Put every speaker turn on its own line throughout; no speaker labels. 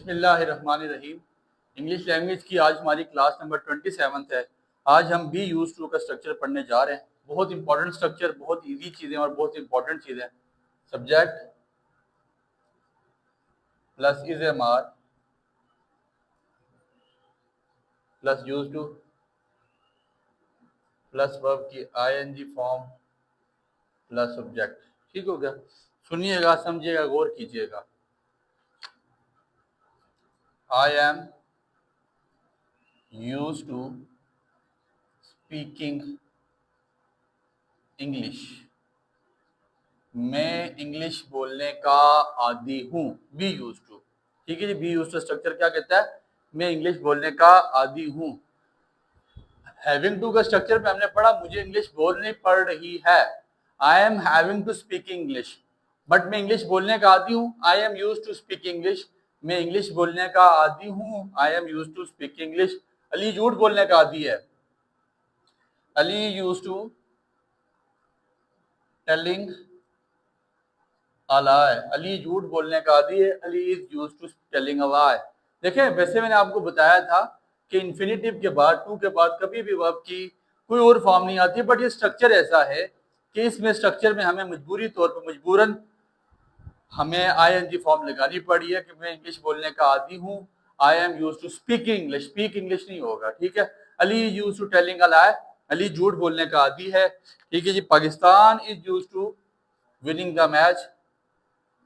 बिस्मिल्लाहिर्रहमानिर्रहीम। English language की आज हमारी क्लास नंबर 27 है। आज हम बी यूज टू का स्ट्रक्चर पढ़ने जा रहे हैं। बहुत इंपॉर्टेंट स्ट्रक्चर, बहुत इजी चीज़ें और बहुत इंपॉर्टेंट चीज़ें। Subject plus is am are plus use to plus verb की आईएनजी फॉर्म प्लस ऑब्जेक्ट। ठीक हो गया। सुनिएगा, समझिएगा, गौर कीजिएगा। I am use to speaking English. मैं इंग्लिश बोलने का आदी हूँ। Be use to. ठीक है जी। बी यूज टू स्ट्रक्चर क्या कहता है? मैं इंग्लिश बोलने का आदी हूँ। हैविंग टू का स्ट्रक्चर पे हमने पढ़ा मुझे इंग्लिश बोलनी पड़ रही है। I am having to speak English, but मैं इंग्लिश बोलने का आदी हूँ। I am use to speak English. मैं इंग्लिश बोलने का आदी हूँ। I am use to speak English. Ali झूठ बोलने का आदी है। Ali use to telling a lie. Ali झूठ बोलने का आदी है। Ali is use to telling a lie. देखें, वैसे मैंने आपको बताया था कि इन्फिनेटिव के बाद, टू के बाद कभी भी वर्ब की कोई और फॉर्म नहीं आती, बट ये स्ट्रक्चर ऐसा है कि इसमें स्ट्रक्चर में हमें मजबूरी तौर पर मजबूरन हमें आईएनजी फॉर्म लगानी पड़ी है कि मैं इंग्लिश बोलने का आदी हूँ। I am use to speak English. Speak English नहीं होगा। ठीक है। Ali use to telling a lie. Ali झूठ बोलने का आदी है। ठीक है जी। Pakistan is use to winning the match.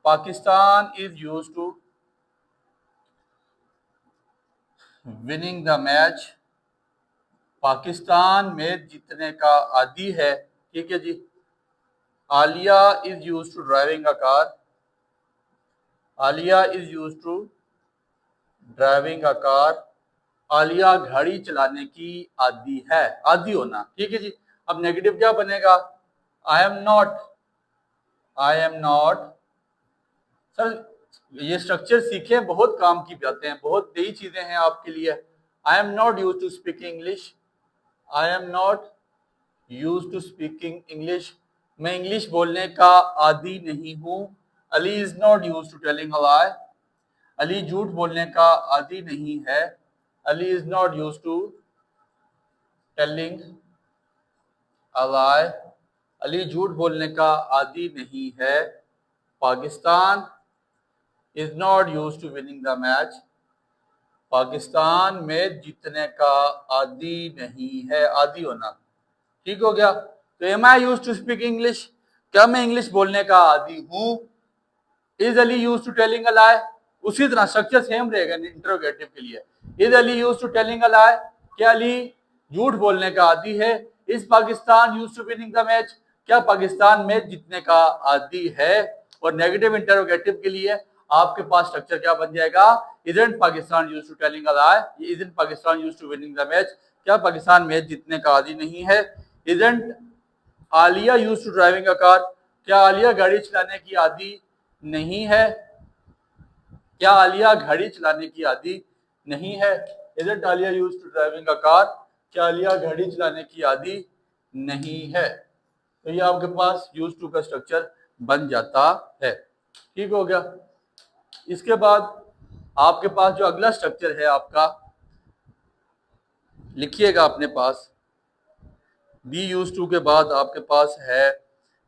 Pakistan is use to winning the match. Pakistan match जीतने का आदी है। ठीक है जी। Alia is use to driving a car. Alia is use to driving a car. Alia गाड़ी चलाने की आदी है। आदी होना। ठीक है जी। अब नेगेटिव क्या बनेगा? I am not. I am not. Sir, ये स्ट्रक्चर सीखे, बहुत काम की बातें हैं, बहुत नई चीजें हैं आपके लिए। I am not use to speak English. I am not use to speaking English. मैं इंग्लिश बोलने का आदी नहीं हूँ। Ali is not use to telling a lie. Ali झूठ बोलने का आदी नहीं है। Ali is not use to telling a lie. Ali झूठ बोलने का आदी नहीं है। Pakistan is not use to winning the match. Pakistan match जीतने का आदी नहीं है। आदी होना। ठीक हो गया। तो am I use to speak English. क्या मैं इंग्लिश बोलने का आदी हूँ? Is Ali use to telling a lie. उसी तरह स्ट्रक्चर सेम रहेगा इंटरोगेटिव के लिए। Is Ali use to telling a lie. क्या अली झूठ बोलने का आदी है? Is Pakistan use to winning the match. क्या पाकिस्तान मैच जीतने का आदी है? और नेगेटिव इंटरोगेटिव के लिए आपके पास स्ट्रक्चर क्या बन जाएगा? Isn't Pakistan use to telling a lie. Isn't Pakistan use to winning the match. क्या पाकिस्तान मैच जीतने का आदी नहीं है? Isn't Alia use to driving a car. क्या आलिया गाड़ी चलाने की आदी नहीं है? क्या आलिया गाड़ी चलाने की आदी नहीं है? Isn't Alia use to driving a car. क्या आलिया गाड़ी चलाने की आदी नहीं है? तो ये आपके पास यूज टू का स्ट्रक्चर बन जाता है। ठीक हो गया। इसके बाद आपके पास जो अगला स्ट्रक्चर है आपका, लिखिएगा अपने पास। बी यूज टू के बाद आपके पास है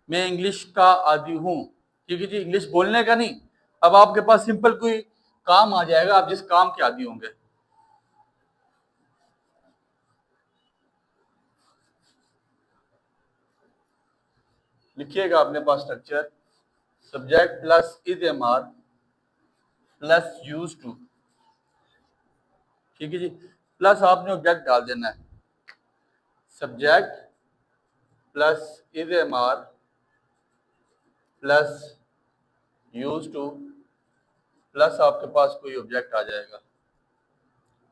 मैं इंग्लिश का आदी हूँ। ठीक है जी। इंग्लिश बोलने का नहीं। अब आपके पास सिंपल कोई काम आ जाएगा, आप जिस काम के आदी होंगे। लिखिएगा अपने पास structure. Subject plus is am are plus use to. ठीक है जी। प्लस आपने ऑब्जेक्ट डाल देना है। Subject plus is am are plus use to plus आपके पास कोई ऑब्जेक्ट आ जाएगा।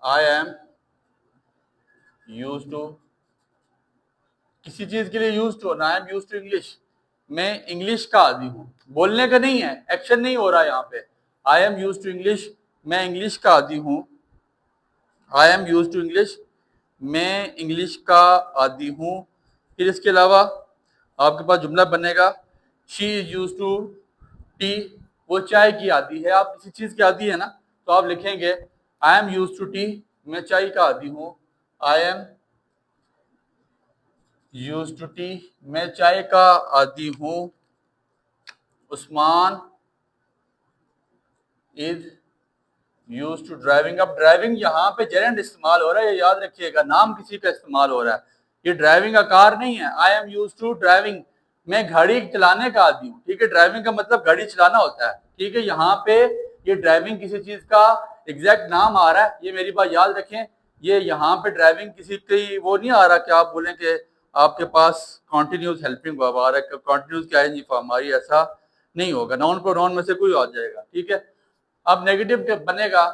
आई एम यूज टू, किसी चीज के लिए यूज टू होना। I am use to English. मैं इंग्लिश का आदी हूँ। बोलने का नहीं है, एक्शन नहीं हो रहा है यहाँ पे। I am use to English. मैं इंग्लिश का आदी हूँ। I am use to English. मैं इंग्लिश का आदी हूँ। फिर इसके अलावा आपके पास जुमला बनेगा she is use to tea. वो चाय की आदी है। आप किसी चीज की आदी है ना, तो आप लिखेंगे I am use to tea, मैं चाय का आदी हूँ। I am use to tea, मैं चाय का आदी हूँ। Usman is use to driving. अब ड्राइविंग यहाँ पे जेरेंड इस्तेमाल हो रहा है, ये याद रखिएगा, नाम किसी का इस्तेमाल हो रहा है, ये ड्राइविंग का कार नहीं है। I am use to driving, मैं गाड़ी चलाने का आदी हूँ। ठीक है, ड्राइविंग का मतलब गाड़ी चलाना होता है। ठीक है, यहाँ पे ये ड्राइविंग किसी चीज का एग्जैक्ट नाम आ रहा है, ये मेरी बात याद रखें। ये यहाँ पे ड्राइविंग किसी की वो नहीं आ रहा कि आप बोलें कि आपके पास कॉन्टिन्यूस हेल्पिंग वर्ब आ रहा है, कॉन्टिन्यूस क्या है फॉर्म आ रही है, ऐसा नहीं होगा। नाउन प्रोनाउन में से कोई आ जाएगा। ठीक है, अब नेगेटिव बनेगा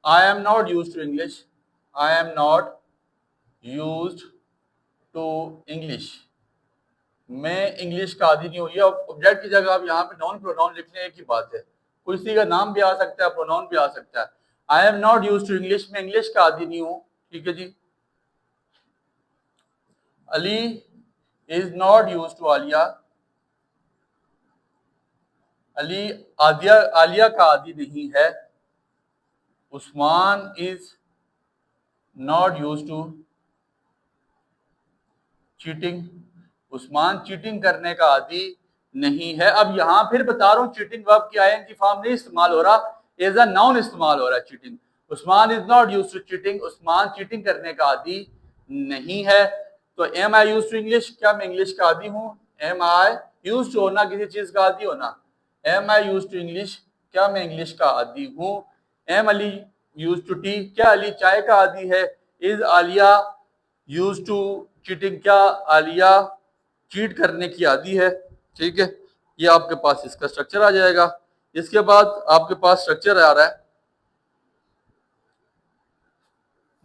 I am not use to English. I am not use to English, मैं इंग्लिश का आदी नहीं हूँ। ये ऑब्जेक्ट की जगह आप यहाँ पे नॉन प्रोनाउन लिखने की बात है, कोई किसी का नाम भी आ सकता है, प्रोनाउन भी आ सकता है। I am not use to English, मैं इंग्लिश का आदी नहीं हूँ। ठीक है जी। Ali is not use to Alia, Ali Alia का आदी नहीं है। Usman is not use to cheating, Usman cheating करने का आदी नहीं है। अब यहां फिर बता रहा हूं चीटिंग वर्ब की आईएनजी फॉर्म नहीं इस्तेमाल हो रहा, एज अ नाउन इस्तेमाल हो रहा है cheating. Usman is not used to cheating, Usman cheating करने का आदी नहीं है। तो am I used to English, क्या मैं इंग्लिश का आदी हूं? एम आई यूज्ड टू होना किसी चीज का आदी होना, am I used to English, क्या मैं इंग्लिश का आदी हूं? Am Ali used to tea, क्या अली चाय का आदी है? Is Alia use to cheating, क्या आलिया चीट करने की आदी है? ठीक है, ये आपके पास इसका स्ट्रक्चर आ जाएगा। इसके बाद आपके पास स्ट्रक्चर आ रहा है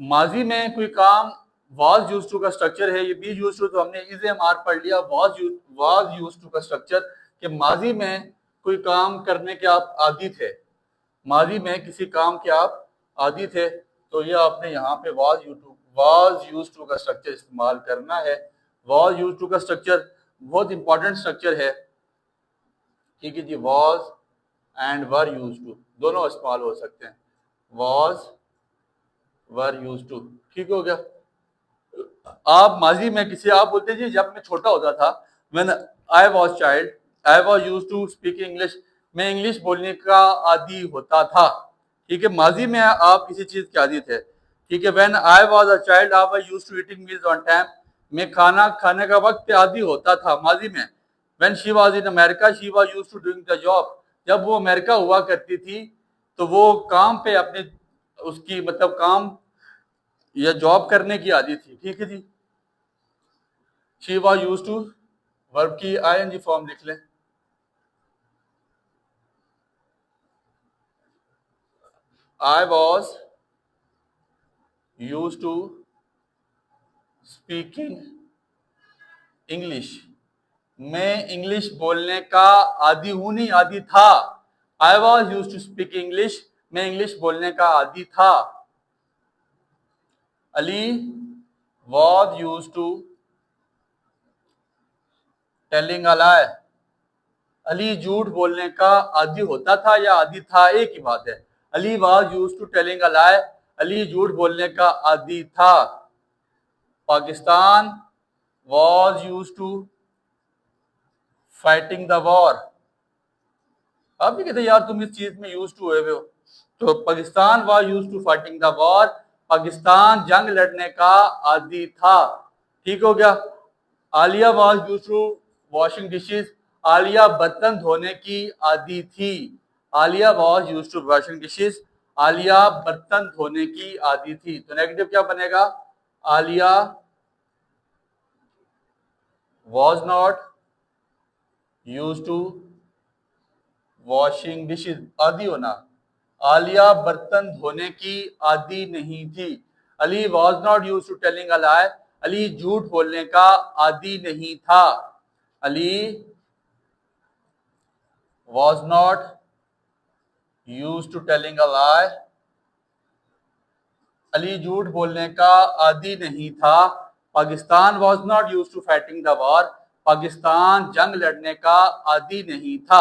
माजी में कोई काम, वाज यूज टू का स्ट्रक्चर है। ये बी यूज टू तो हमने इज एम आर पढ़ लिया। वाज यूज टू का स्ट्रक्चर कि माजी में कोई काम करने के आप आदी थे, माजी में किसी काम के आप आदी थे, तो ये आपने यहाँ पे वाज यूज टू का स्ट्रक्चर इस्तेमाल करना है। वाज यूज टू का स्ट्रक्चर बहुत इंपॉर्टेंट स्ट्रक्चर है। ठीक है जी, was and were use to दोनों इस्तेमाल हो सकते हैं, वाज वर यूज टू। ठीक हो गया। आप माजी में किसी, आप बोलते जी जब मैं छोटा होता था, when I was child I was used to speak English, मैं इंग्लिश बोलने का आदी होता था। ठीक है, माजी में आप किसी चीज के आदी थे। ठीक है, when I was a child I was used to eating meals on time, मैं खाना खाने का वक्त पे आदी होता था माजी में। When she was in America she was used to doing the job, जब वो अमेरिका हुआ करती थी तो वो काम पे अपने उसकी मतलब काम या जॉब करने की आदी थी। ठीक है जी। She was used to, verb की आईएनजी फॉर्म लिख लें, I was used to speaking English, मैं इंग्लिश बोलने का आदी हूं, नहीं आदी था। I was used to speak English, मैं इंग्लिश बोलने का आदी था। Ali was used to telling a lie, Ali झूठ बोलने का आदी होता था या आदी था, एक ही बात है। Ali was used to telling a lie, Ali झूठ बोलने का आदी था। Pakistan was used to fighting the war, आप भी कहते यार तुम इस चीज में यूज्ड टू हुए हो, तो Pakistan was used to fighting the war, Pakistan जंग लड़ने का आदी था। ठीक हो गया। Alia was used to washing dishes, Alia बर्तन धोने की आदी थी। Alia was used to washing dishes, Alia बर्तन धोने की आदी थी। तो नेगेटिव क्या बनेगा? Alia was not used to washing dishes, आदी होना, आलिया बर्तन धोने की आदी नहीं थी। Ali was not used to telling a lie, Ali झूठ बोलने का आदी नहीं था। Ali was not used to telling a lie, Ali झूठ बोलने का आदी नहीं था। Pakistan was not used to fighting the war, Pakistan जंग लड़ने का आदी नहीं था।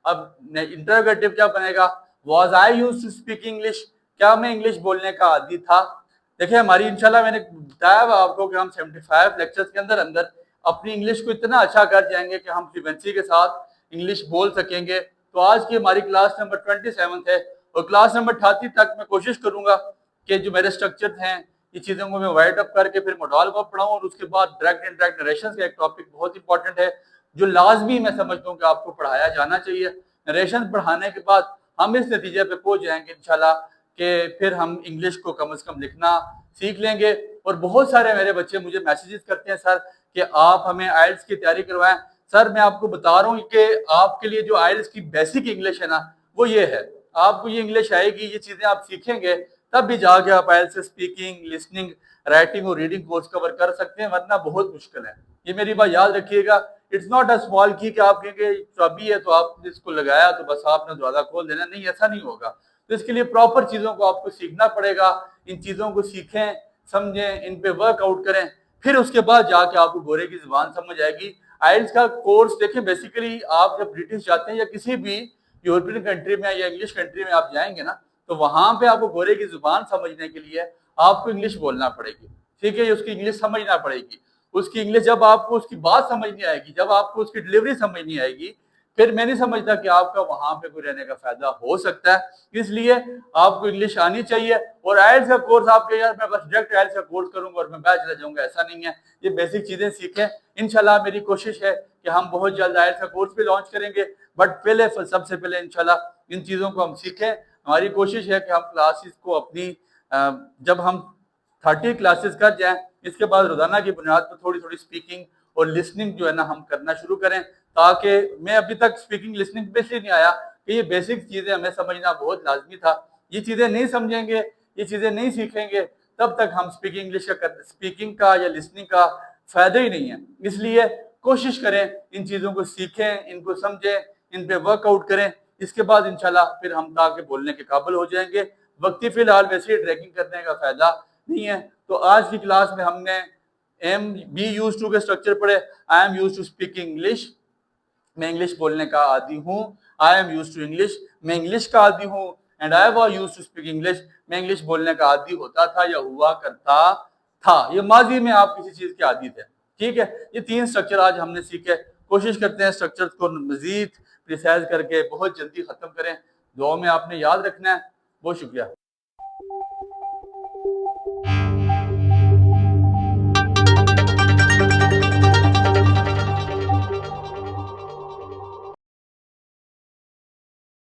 अब इंटरोगेटिव क्या बनेगा? Was I used to speak English, क्या मैं इंग्लिश बोलने का आदी था। देखिए हमारी इंशाल्लाह मैंने बताया आपको कि हम 75 लेक्चर्स के अंदर अंदर अपनी इंग्लिश को इतना अच्छा कर जाएंगे कि हम फ्लुएंसी के साथ इंग्लिश बोल सकेंगे। तो आज की हमारी क्लास नंबर 27 है और क्लास नंबर 38 तक मैं कोशिश करूंगा कि जो मेरे स्ट्रक्चर हैं ये चीजों को मैं वाइड अप करके फिर मॉडल को पढ़ाऊं और उसके बाद डायरेक्ट इंटरेक्ट नरेशन का एक टॉपिक बहुत इंपॉर्टेंट है जो लाजमी मैं समझता हूँ कि आपको पढ़ाया जाना चाहिए। नरेशन पढ़ाने के बाद हम इस नतीजे पे पहुंच जाएंगे इंशाल्लाह कि फिर हम इंग्लिश को कम से कम लिखना सीख लेंगे। और बहुत सारे मेरे बच्चे मुझे मैसेजेस करते हैं सर कि आप हमें आइल्स की तैयारी करवाएं। सर मैं आपको बता रहा हूँ कि आपके लिए जो आइल्स की बेसिक इंग्लिश है ना वो ये है, आपको ये इंग्लिश आएगी, ये चीजें आप सीखेंगे तब भी जाके आप आइल्स से स्पीकिंग, लिसनिंग, राइटिंग और रीडिंग कोर्स कवर कर सकते हैं, वरना बहुत मुश्किल है। ये मेरी बात याद रखिएगा। इट्स नॉट अ स्मॉल की कि आप कहेंगे चाबी है तो आपने इसको लगाया तो बस आपने दरवाजा खोल देना, नहीं ऐसा नहीं होगा। तो इसके लिए प्रॉपर चीजों को आपको सीखना पड़ेगा। इन चीजों को सीखें, समझें, इन पे वर्कआउट करें, फिर उसके बाद जाके आपको गोरे की जुबान समझ आएगी। आइल्स का कोर्स देखें, बेसिकली आप जब ब्रिटिश जाते हैं या किसी भी यूरोपियन कंट्री में या इंग्लिश कंट्री में आप जाएंगे ना तो वहां पे आपको गोरे की जुबान समझने के लिए आपको इंग्लिश बोलना पड़ेगी, ठीक है, उसकी इंग्लिश समझना पड़ेगी। उसकी इंग्लिश जब आपको उसकी बात समझ नहीं आएगी, जब आपको उसकी डिलीवरी समझ नहीं आएगी, फिर मैं नहीं समझता कि आपका वहां पे कोई रहने का फायदा हो सकता है। इसलिए आपको इंग्लिश आनी चाहिए। और आइल्स का कोर्स आपके यार मैं बस डायरेक्ट आइल्स का कोर्स करूंगा और मैं बैच चला जाऊंगा, ऐसा नहीं है। ये बेसिक चीजें सीखें। इंशाल्लाह मेरी कोशिश है कि हम बहुत जल्द आइल्स का कोर्स भी लॉन्च करेंगे, बट पहले सबसे पहले इंशाल्लाह इन चीजों को हम सीखें। हमारी कोशिश है कि हम क्लासेस को अपनी जब हम 30 क्लासेस कर जाएं इसके बाद रोजाना की बुनियाद पर थोड़ी थोड़ी स्पीकिंग और लिसनिंग जो है ना हम करना शुरू करें, ताकि मैं अभी तक स्पीकिंग लिसनिंग पे इसलिए नहीं आया कि ये बेसिक चीजें हमें समझना बहुत लाजमी था। ये चीजें नहीं समझेंगे, ये चीजें नहीं सीखेंगे, तब तक हम स्पीकिंग का या लिसनिंग का फायदा ही नहीं है। इसलिए कोशिश करें इन चीजों को सीखें, इनको समझें, इन पे वर्कआउट करें। इसके बाद इंशाल्लाह फिर हम ताकि बोलने के काबिल हो जाएंगे। वक्ती फिलहाल वैसे ही ट्रैकिंग करने का फायदा नहीं है। तो आज की क्लास में हमने एम बी यूज टू के स्ट्रक्चर पढ़े। I am use to speak English, मैं इंग्लिश बोलने का आदी हूँ। I am use to English, मैं इंग्लिश का आदी हूँ। And I was used to speak English, मैं इंग्लिश बोलने का आदी होता था या हुआ करता था। ये माजी में आप किसी चीज के आदी थे, ठीक है। ये 3 स्ट्रक्चर आज हमने सीखे। कोशिश करते हैं स्ट्रक्चर को मजीद प्रिसाइज करके बहुत जल्दी खत्म करें। दुआ में आपने याद रखना है। बहुत शुक्रिया।